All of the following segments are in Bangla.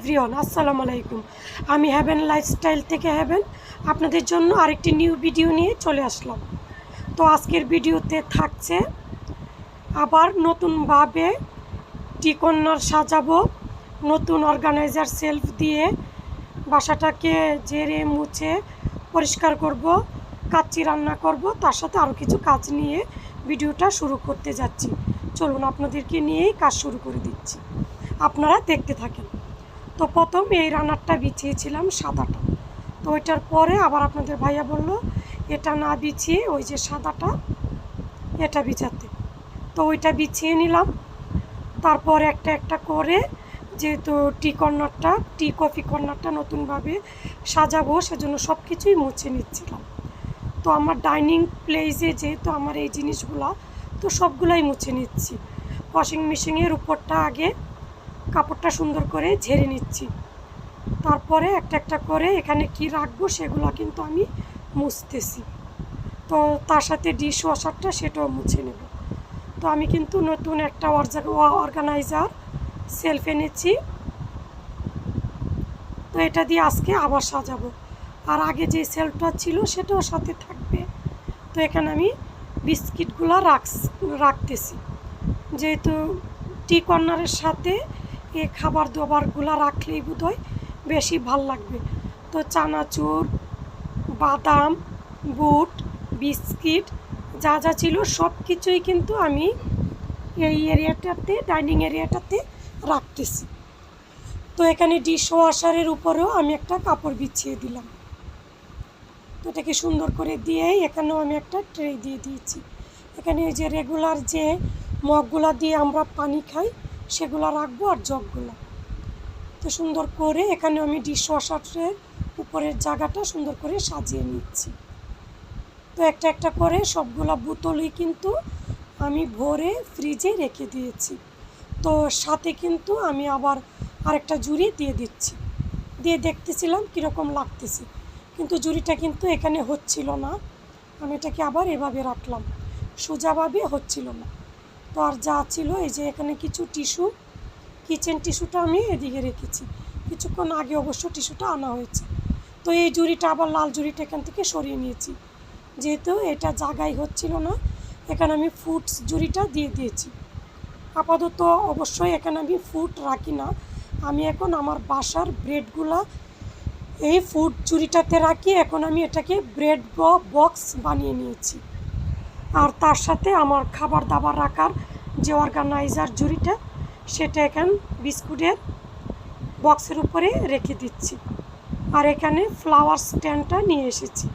এভরিওয়ান, আসসালামু আলাইকুম। আমি হ্যাভেন লাইফস্টাইল থেকে হ্যাভেন আপনাদের জন্য আরেকটি নিউ ভিডিও নিয়ে চলে আসলাম। তো আজকের ভিডিওতে থাকছে আবার নতুনভাবে টি কর্নার সাজাবো, নতুন অর্গানাইজার সেলফ দিয়ে বাসাটাকে ঝেড়ে মুছে পরিষ্কার করব, কাচ্চি রান্না করব, তার সাথে আরও কিছু কাজ নিয়ে ভিডিওটা শুরু করতে যাচ্ছি। চলুন আপনাদেরকে নিয়েই কাজ শুরু করে দিচ্ছি, আপনারা দেখতে থাকেন। তো প্রথম এই রান্নারটা বিছিয়েছিলাম সাদাটা, তো ওইটার পরে আবার আপনাদের ভাইয়া বলল এটা না বিছিয়ে ওই যে সাদাটা এটা বিছাতে, তো ওইটা বিছিয়ে নিলাম। তারপর একটা একটা করে যেহেতু টি কফি কর্নারটা নতুনভাবে সাজাবো সেজন্য সব কিছুই মুছে নিচ্ছিলাম। তো আমার ডাইনিং প্লেসে যেহেতু আমার এই জিনিসগুলা, তো সবগুলাই মুছে নিচ্ছি। ওয়াশিং মেশিনের উপরটা আগে কাপড়টা সুন্দর করে ঝেড়ে নিচ্ছি, তারপরে একটা একটা করে এখানে কি রাখবো সেগুলো কিন্তু আমি মুছতেছি। তো তার সাথে ডিশ ওয়াশারটা সেটাও মুছে নেব। তো আমি কিন্তু নতুন একটা অর্গানাইজার সেলফ এনেছি, তো এটা দিয়ে আজকে আবার সাজাবো। আর আগে যে সেলফটা ছিল সেটাও সাথে থাকবে। তো এখানে আমি বিস্কিটগুলো রাখতেছি, যেহেতু টি কর্নারের সাথে এই খাবার দাবারগুলো রাখলেই বোধহয় বেশি ভাল লাগবে। তো চানাচুর, বাদাম, বুট, বিস্কিট যা যা ছিল সব কিছুই কিন্তু আমি এই এরিয়াটাতে, ডাইনিং এরিয়াটাতে রাখতেছি। তো এখানে ডিশ ওয়াশারের উপরেও আমি একটা কাপড় বিছিয়ে দিলাম। তো এটাকে সুন্দর করে দিয়েই এখানেও আমি একটা ট্রে দিয়ে দিয়েছি। এখানে এই যে রেগুলার যে মগগুলা দিয়ে আমরা পানি খাই সেগুলো রাখবো, আর জগগুলো। তো সুন্দর করে এখানে আমি ডিশ ওয়াশারের উপরের জায়গাটা সুন্দর করে সাজিয়ে নিচ্ছি। তো একটা একটা করে সবগুলা বোতলই কিন্তু আমি ভরে ফ্রিজে রেখে দিয়েছি। তো সাথে কিন্তু আমি আবার আরেকটা ঝুড়ি দিয়ে দিচ্ছি, দিয়ে দেখতেছিলাম কীরকম লাগতেছে, কিন্তু ঝুড়িটা কিন্তু এখানে হচ্ছিল না। আমি এটাকে আবার এভাবে রাখলাম, সোজাভাবে হচ্ছিল না। তো আর যা ছিল এই যে এখানে কিছু টিস্যু, কিচেন টিস্যুটা আমি এদিকে রেখেছি, কিছুক্ষণ আগে অবশ্য টিস্যুটা আনা হয়েছে। তো এই ঝুড়িটা আবার লাল ঝুড়িটা এখান থেকে সরিয়ে নিয়েছি, যেহেতু এটা জায়গায় হচ্ছিল না। এখানে আমি ফুডস ঝুড়িটা দিয়ে দিয়েছি। আপাতত অবশ্যই এখানে আমি ফুড রাখি না, আমি এখন আমার বাসার ব্রেডগুলা এই ফুড ঝুড়িটাতে রাখি। এখন আমি এটাকে ব্রেড বক্স বানিয়ে নিয়েছি, আর তার সাথে আমার খাবার দাবার রাখার যে অর্গানাইজার ঝুড়িটা সেটা এখানে বিস্কুটের বক্সের উপরে রেখে দিচ্ছি। আর এখানে ফ্লাওয়ার স্ট্যান্ডটা নিয়ে এসেছি।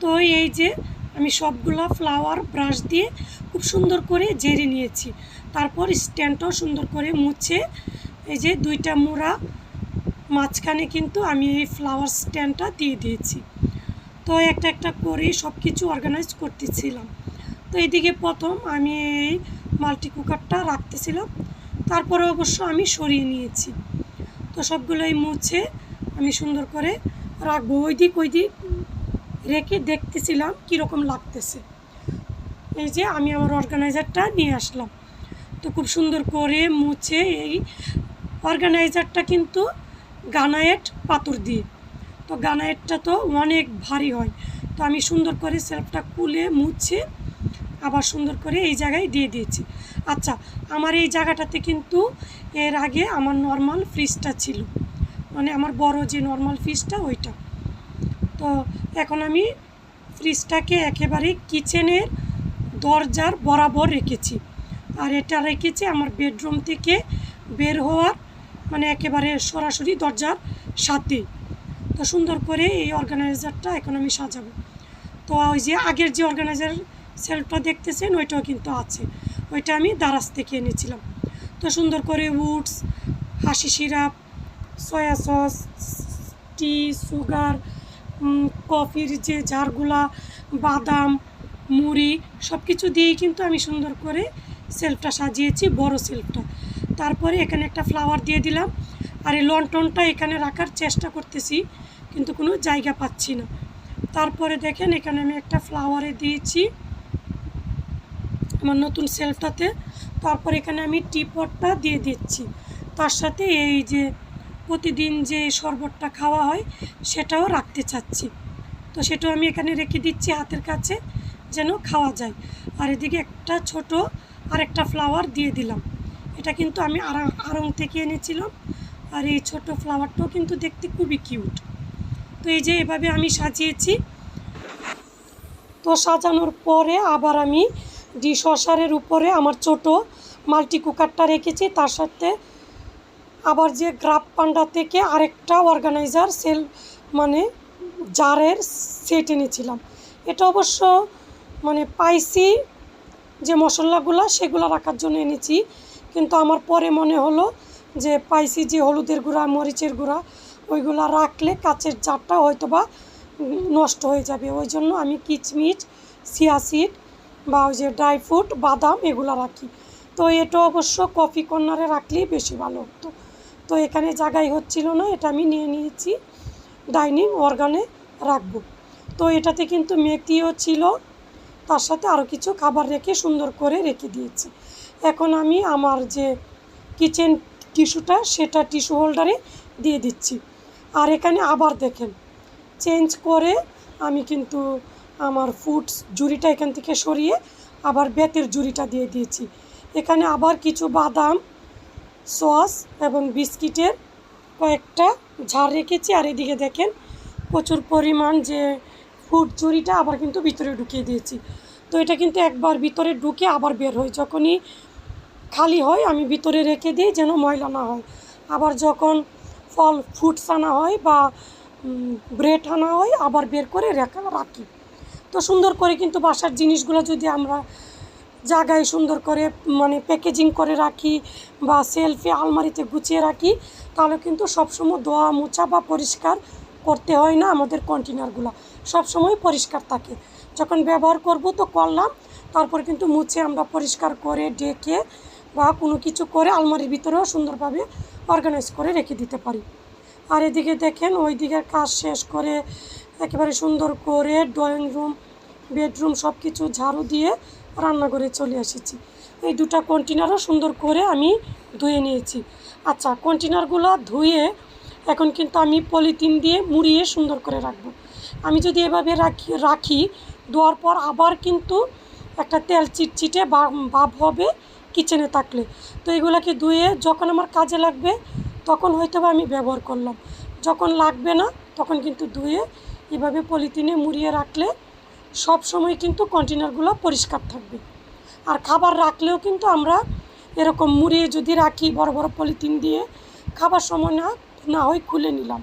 তো এই যে আমি সবগুলো ফ্লাওয়ার ব্রাশ দিয়ে খুব সুন্দর করে ঝেড়ে নিয়েছি। তারপর স্ট্যান্ডটাও সুন্দর করে মুছে এই যে দুইটা মোড়া মাঝখানে কিন্তু আমি এই ফ্লাওয়ার স্ট্যান্ডটা দিয়ে দিয়েছি। তো একটা একটা করে সব কিছু অর্গানাইজ করতেছিলাম। তো এইদিকে প্রথম আমি এই মাল্টি কুকারটা রাখতেছিলাম, তারপরে অবশ্য আমি সরিয়ে নিয়েছি। তো সবগুলোই মুছে আমি সুন্দর করে রাখবো, ওই দিক রেখে দেখতেছিলাম কীরকম লাগতেছে। এই যে আমি আমার অর্গানাইজারটা নিয়ে আসলাম, তো খুব সুন্দর করে মুছে, এই অর্গানাইজারটা কিন্তু গ্রানাইট পাথর দিয়ে, তো গ্রানাইটটা তো অনেক ভারী হয়। তো আমি সুন্দর করে সেলফটা খুলে মুছে আবার সুন্দর করে এই জায়গায় দিয়ে দিয়েছি। আচ্ছা, আমার এই জায়গাটাতে কিন্তু এর আগে আমার নর্মাল ফ্রিজটা ছিল, মানে আমার বড় যে নর্মাল ফ্রিজটা ওইটা। তো এখন আমি ফ্রিজটাকে একেবারে কিচেনের দরজার বরাবর রেখেছি, আর এটা রেখেছি আমার বেডরুম থেকে বের হওয়ার মানে একেবারে সরাসরি দরজার সাথে। তো সুন্দর করে এই অর্গানাইজারটা এখন আমি সাজাবো। তো ওই যে আগের যে অর্গানাইজার সেলফটা দেখতেছেন ওইটাও কিন্তু আছে, ওইটা আমি দারাজ থেকে এনেছিলাম। তো সুন্দর করে উডস, হাসি সিরাপ, সয়া সস, টি, সুগার, কফির যে জারগুলা, বাদাম, মুড়ি সব কিছু দিয়েই কিন্তু আমি সুন্দর করে সেলফটা সাজিয়েছি, বড় সেলফটা। তারপরে এখানে একটা ফ্লাওয়ার দিয়ে দিলাম, আর এই লন্ঠনটা এখানে রাখার চেষ্টা করতেছি কিন্তু কোনো জায়গা পাচ্ছি না। তারপরে দেখেন এখানে আমি একটা ফ্লাওয়ারে দিয়েছি আমার নতুন সেলফটাতে। তারপর এখানে আমি টিপটটা দিয়ে দিচ্ছি, তার সাথে এই যে প্রতিদিন যে শরবতটা খাওয়া হয় সেটাও রাখতে চাচ্ছি। তো সেটাও আমি এখানে রেখে দিচ্ছি হাতের কাছে যেন খাওয়া যায়। আর এদিকে একটা ছোট আর একটা ফ্লাওয়ার দিয়ে দিলাম। এটা কিন্তু আমি আড়ং থেকে এনেছিলাম। আর এই ছোট ফ্লাওয়ারটাও কিন্তু দেখতে খুবই কিউট। তো এই যে এভাবে আমি সাজিয়েছি। তো সাজানোর পরে আবার আমি ডিশওয়াশারের উপরে আমার ছোট মাল্টি কুকারটা রেখেছি, তার সাথে আবার যে গ্রাফ পান্ডা থেকে আরেকটা অর্গানাইজার সেল মানে জারের সেট এনেছিলাম। এটা অবশ্য মানে পাইছি যে মশলাগুলো সেগুলো রাখার জন্য এনেছি, কিন্তু আমার পরে মনে হলো যে পাইছি যে হলুদের গুঁড়া মরিচের গুঁড়া ওইগুলো রাখলে কাচের জারটা হয়তো বা নষ্ট হয়ে যাবে। ওই জন্য আমি কিচমিচ চিয়া সিড বা ওই যে ড্রাই ফ্রুট বাদাম এগুলো রাখি। তো এটা অবশ্য কফি কর্নারে রাখলেই বেশি ভালো হতো। তো এখানে জায়গায় হচ্ছিল না, এটা আমি নিয়ে নিয়েছি ডাইনিং অর্গানে রাখবো। তো এটাতে কিন্তু মেথিও ছিল, তার সাথে আরও কিছু খাবার রেখে সুন্দর করে রেখে দিয়েছি। এখন আমি আমার যে কিচেন টিস্যুটা সেটা টিস্যু হোল্ডারে দিয়ে দিচ্ছি। আর এখানে আবার দেখেন চেঞ্জ করে আমি কিন্তু আমার ফুডস ঝুড়িটা এখান থেকে সরিয়ে আবার বেতের ঝুড়িটা দিয়ে দিয়েছি। এখানে আবার কিছু বাদাম সস এবং বিস্কিটের কয়েকটা ঝাড় রেখেছি। আর এদিকে দেখেন প্রচুর পরিমাণ যে ফুড ঝুড়িটা আবার কিন্তু ভিতরে ঢুকিয়ে দিয়েছি। তো এটা কিন্তু একবার ভিতরে ঢুকে আবার বের হয়, যখনই খালি হয় আমি ভিতরে রেখে দিই যেন ময়লা না হয়। আবার যখন ফুডস আনা হয় বা ব্রেড আনা হয় আবার বের করে রাখি। তো সুন্দর করে কিন্তু বাসার জিনিসগুলো যদি আমরা জায়গায় সুন্দর করে মানে প্যাকেজিং করে রাখি বা সেলফে আলমারিতে গুছিয়ে রাখি, তাহলে কিন্তু সবসময় ধোয়া মোছা বা পরিষ্কার করতে হয় না। আমাদের কন্টেনারগুলো সবসময় পরিষ্কার থাকে। যখন ব্যবহার করব তো করলাম, তারপর কিন্তু মুছে আমরা পরিষ্কার করে ডেকে বা কোনো কিছু করে আলমারির ভিতরেও সুন্দরভাবে অর্গানাইজ করে রেখে দিতে পারি। আর এদিকে দেখেন ওই দিকের কাজ শেষ করে একেবারে সুন্দর করে ড্রয়িং রুম বেডরুম সব কিছু ঝাড়ু দিয়ে রান্নাঘরে চলে এসেছি। এই দুটো কন্টেনারও সুন্দর করে আমি ধুয়ে নিয়েছি। আচ্ছা, কন্টেনারগুলো ধুয়ে এখন কিন্তু আমি পলিথিন দিয়ে মুড়িয়ে সুন্দর করে রাখবো। আমি যদি এভাবে রাখি ধোয়ার পর আবার কিন্তু একটা তেল চিটচিটে ভাব হবে কিচেনে থাকলে। তো এগুলোকে ধুয়ে যখন আমার কাজে লাগবে তখন হয়তো বা আমি ব্যবহার করলাম, যখন লাগবে না তখন কিন্তু ধুয়ে এভাবে পলিথিনে মুড়িয়ে রাখলে সব সময় কিন্তু কন্টেনারগুলো পরিষ্কার থাকবে। আর খাবার রাখলেও কিন্তু আমরা এরকম মুড়িয়ে যদি রাখি বড় বড় পলিথিন দিয়ে, খাবার সময় না হয় খুলে নিলাম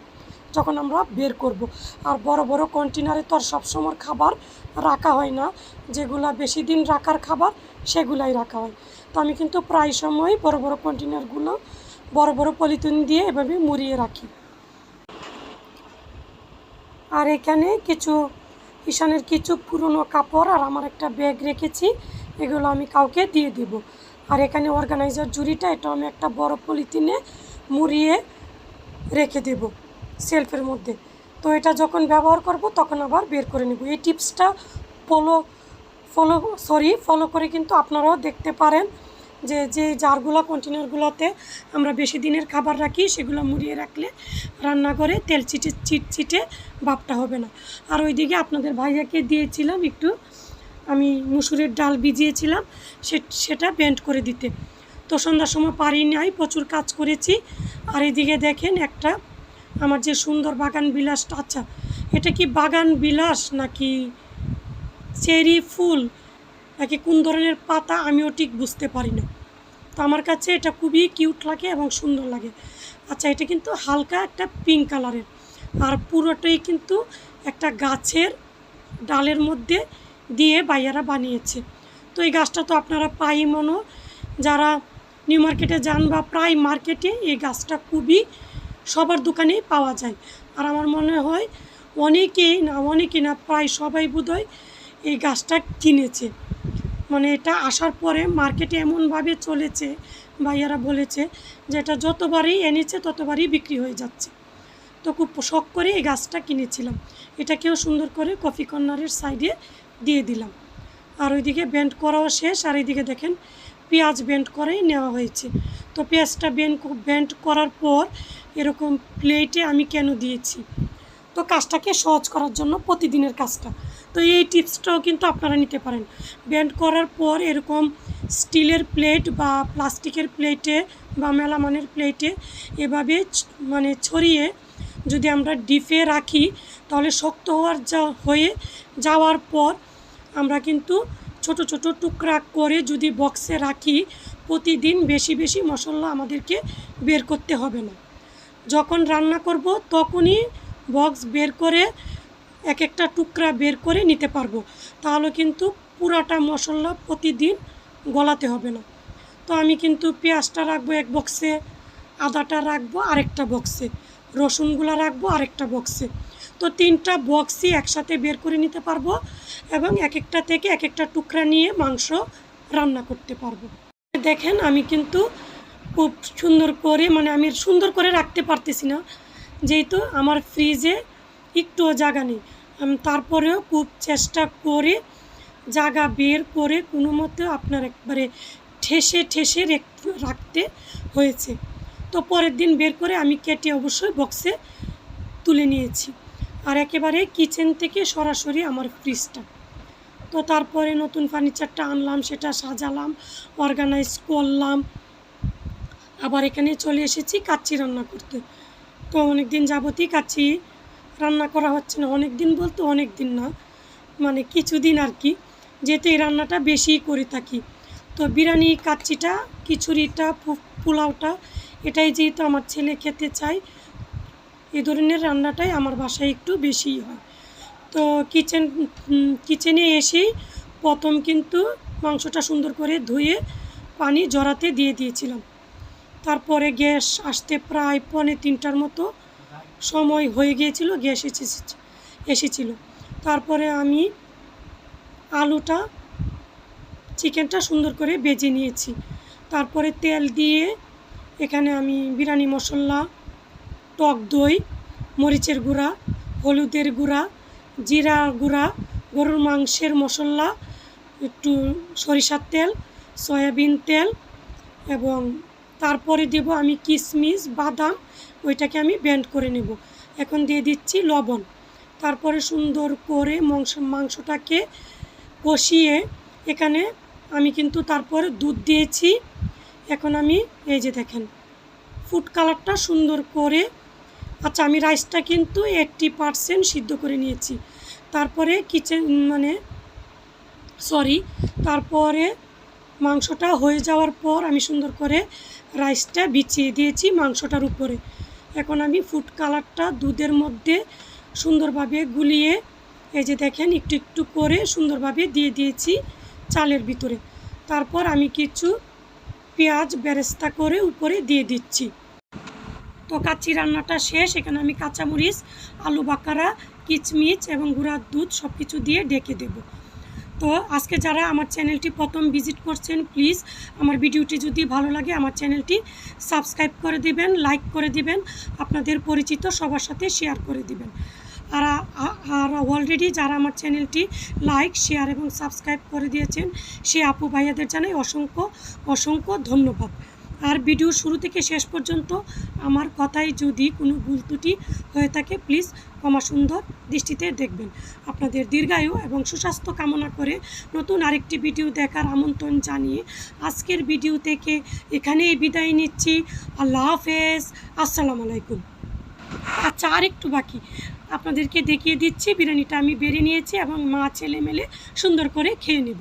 যখন আমরা বের করব। আর বড় বড় কন্টেনারে তো আর সবসময় খাবার রাখা হয় না, যেগুলো বেশি দিন রাখার খাবার সেগুলাই রাখা হয়। তো আমি কিন্তু প্রায় সময় বড় বড় কন্টেনারগুলো বড় বড় পলিথিন দিয়ে এভাবে মুড়িয়ে রাখি। আর এখানে কিছু ঈশানের কিছু পুরনো কাপড় আর আমার একটা ব্যাগ রেখেছি, এগুলো আমি কাউকে দিয়ে দিব। আর এখানে অর্গানাইজার ঝুড়িটা এটাও আমি একটা বড় পলিথিনে মুড়িয়ে রেখে দেব সেলফের মধ্যে। তো এটা যখন ব্যবহার করব তখন আবার বের করে নেব। এই টিপসটা ফলো করে কিন্তু আপনারাও দেখতে পারেন যে জারগুলো কন্টেনারগুলোতে আমরা বেশি দিনের খাবার রাখি সেগুলো মুড়িয়ে রাখলে রান্নাঘরে তেল চিটচিটে ভাবটা হবে না। আর ওইদিকে আপনাদের ভাইয়াকে দিয়েছিলাম একটু আমি মুসুরের ডাল ভিজিয়েছিলাম সেটা ব্যান্ড করে দিতে। তো সন্ধ্যার সময় পারি নাই, প্রচুর কাজ করেছি। আর এদিকে দেখেন একটা আমার যে সুন্দর বাগান বিলাসটা, আচ্ছা এটা কি বাগান বিলাস নাকি চেরি ফুল নাকি কোন ধরনের পাতা আমিও ঠিক বুঝতে পারি না। তো আমার কাছে এটা খুবই কিউট লাগে এবং সুন্দর লাগে। আচ্ছা, এটা কিন্তু হালকা একটা পিঙ্ক কালারের, আর পুরোটাই কিন্তু একটা গাছের ডালের মধ্যে দিয়ে ভাইয়ারা বানিয়েছে। তো এই গাছটা তো আপনারা প্রায় যারা নিউ মার্কেটে যান বা প্রায় মার্কেটে এই গাছটা খুবই সবার দোকানেই পাওয়া যায়। আর আমার মনে হয় অনেকেই না প্রায় সবাই বোধহয় এই গাছটা কিনেছে। মানে এটা আসার পরে মার্কেটে এমনভাবে চলেছে, ভাইয়ারা বলেছে যে এটা যতবারই এনেছে ততবারই বিক্রি হয়ে যাচ্ছে। তো খুব শখ করে এই গাছটা কিনেছিলাম। এটাকেও সুন্দর করে কফি কর্নারের সাইডে দিয়ে দিলাম। আর ওইদিকে ব্যান্ড করাও শেষ। আর এইদিকে দেখেন পেঁয়াজ ব্লেন্ড করে নেওয়া হয়েছে। তো পেঁয়াজটা ব্লেন্ড করার পর এরকম প্লেটে আমি কেন দিয়েছি, তো কাজটাকে সহজ করার জন্য, প্রতিদিনের কাজটা। তো এই টিপসটাও কিন্তু আপনারা নিতে পারেন। ব্লেন্ড করার পর এরকম স্টিলের প্লেট বা প্লাস্টিকের প্লেটে বা মেলামানের প্লেটে এভাবে মানে ছড়িয়ে যদি আমরা ডিপে রাখি, তাহলে শক্ত হয়ে যাওয়ার পর আমরা কিন্তু ছোট ছোট টুকরা করে যদি বক্সে রাখি, প্রতিদিন বেশি বেশি মশলা আমাদেরকে বের করতে হবে না। যখন রান্না করব তখনই বক্স বের করে এক একটা টুকরা বের করে নিতে পারবো, তাহলে কিন্তু পুরাটা মশলা প্রতিদিন গলাতে হবে না। তো আমি কিন্তু পেঁয়াজটা রাখবো এক বক্সে, আদাটা রাখবো আরেকটা বক্সে, রসুনগুলো রাখবো আরেকটা বক্সে। তো 3টা বক্সই একসাথে বের করে নিতে পারবো এবং এক একটা থেকে এক একটা টুকরা নিয়ে মাংস রান্না করতে পারবো। দেখেন আমি কিন্তু খুব সুন্দর করে, মানে আমি সুন্দর করে রাখতে পারতেছি না, যেহেতু আমার ফ্রিজে একটুও জায়গা নেই। তারপরেও খুব চেষ্টা করে জায়গা বের করে কোনো মতে আপনার একবারে ঠেসে ঠেসে রাখতে হয়েছে। তো পরের দিন বের করে আমি কেটে অবশ্যই বক্সে তুলে নিয়েছি। আর একেবারে কিচেন থেকে সরাসরি আমার ফ্রিজটা। তো তারপরে নতুন ফার্নিচারটা আনলাম, সেটা সাজালাম, অর্গানাইজ করলাম। আবার এখানে চলে এসেছি কাচ্চি রান্না করতে। তো অনেক দিন যাবতই কাচ্চি রান্না করা হচ্ছে না, অনেক দিন বলতে অনেক দিন না, মানে কিছুদিন আর কি, যেহেতু এই রান্নাটা বেশি করে থাকি। তো বিরিয়ানি, কাচ্চিটা, খিচুড়িটা, পোলাওটা, এটাই যেহেতু আমার ছেলে খেতে চায়, এই ধরনের রান্নাটাই আমার বাসায় একটু বেশিই হয়। তো কিচেনে এসেই প্রথম কিন্তু মাংসটা সুন্দর করে ধুয়ে পানি জড়াতে দিয়ে দিয়েছিলাম। তারপরে গ্যাস আসতে প্রায় 2:45টার মতো সময় হয়ে গিয়েছিল, গ্যাস এসেছিল। তারপরে আমি আলুটা, চিকেনটা সুন্দর করে ভেজে নিয়েছি। তারপরে তেল দিয়ে এখানে আমি বিরিয়ানি মশলা, টক দই, মরিচের গুঁড়া, হলুদের গুঁড়া, জিরা গুঁড়া, গরুর মাংসের মশলা, একটু সরিষার তেল, সয়াবিন তেল, এবং তারপরে দেব আমি কিশমিশ, বাদাম, ওইটাকে আমি ব্লেন্ড করে নেব। এখন দিয়ে দিচ্ছি লবণ। তারপরে সুন্দর করে মাংসটাকে কষিয়ে এখানে আমি কিন্তু তারপরে দুধ দিয়েছি। এখন আমি এই যে দেখেন ফুড কালারটা সুন্দর করে, আচ্ছা আমি রাইসটা কিন্তু 80% সিদ্ধ করে নিয়েছি। তারপরে তারপরে মাংসটা হয়ে যাওয়ার পর আমি সুন্দর করে রাইসটা বিছিয়ে দিয়েছি মাংসটার উপরে। এখন আমি ফুড কালারটা দুধের মধ্যে সুন্দরভাবে গুলিয়ে এই যে দেখেন একটু একটু করে সুন্দরভাবে দিয়ে দিয়েছি চালের ভিতরে। তারপর আমি কিছু পেঁয়াজ বেরেস্তা করে উপরে দিয়ে দিচ্ছি। তো কাচ্চি রান্নাটা শেষ। এখানে আমি কাঁচামরিচ, আলু বাকারা, কিচমিচ এবং গুঁড়ার দুধ সব কিছু দিয়ে ঢেকে দেব। তো আজকে যারা আমার চ্যানেলটি প্রথম ভিজিট করছেন, প্লিজ আমার ভিডিওটি যদি ভালো লাগে আমার চ্যানেলটি সাবস্ক্রাইব করে দিবেন, লাইক করে দিবেন, আপনাদের পরিচিত সবার সাথে শেয়ার করে দিবেন। আর অলরেডি যারা আমার চ্যানেলটি লাইক, শেয়ার এবং সাবস্ক্রাইব করে দিয়েছেন সে আপু ভাইয়াদের জানাই অসংখ্য অসংখ্য ধন্যবাদ। আর ভিডিও শুরু থেকে শেষ পর্যন্ত আমার কথায় যদি কোনো ভুল ত্রুটি হয়ে থাকে প্লিজ ক্ষমা সুন্দর দৃষ্টিতে দেখবেন। আপনাদের দীর্ঘায়ু এবং সুস্বাস্থ্য কামনা করে নতুন আরেকটি ভিডিও দেখার আমন্ত্রণ জানিয়ে আজকের ভিডিও থেকে এখানেই বিদায় নিচ্ছি। আল্লাহ হাফেজ, আসসালামু আলাইকুম। আচ্ছা আরেকটু বাকি আপনাদেরকে দেখিয়ে দিচ্ছি, বিরিয়ানিটা আমি বেড়ে নিয়েছি এবং মা ছেলে মিলে সুন্দর করে খেয়ে নেব।